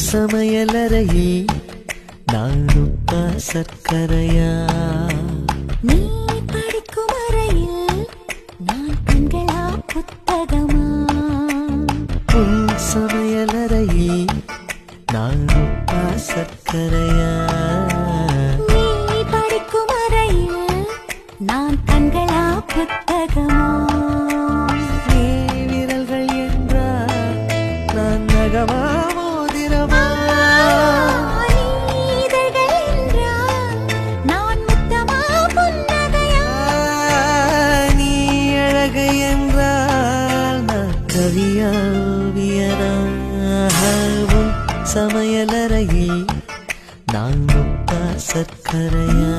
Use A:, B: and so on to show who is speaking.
A: சமையலறையில் நான் உப்பா சர்க்கரையா?
B: நீ படிக்கும் அறையில் நான் கண்களா புத்தகமா?
A: உன் சமையலறையில் நான் உப்பா சர்க்கரையா?
B: நீ படிக்கும் அறையில் நான் கண்களா புத்தகமா?
A: நீ விரல்கள் என்றால் நான் நகமா மோதிரமா? சமையலறையில் நான் உப்பா சர்க்கரையா?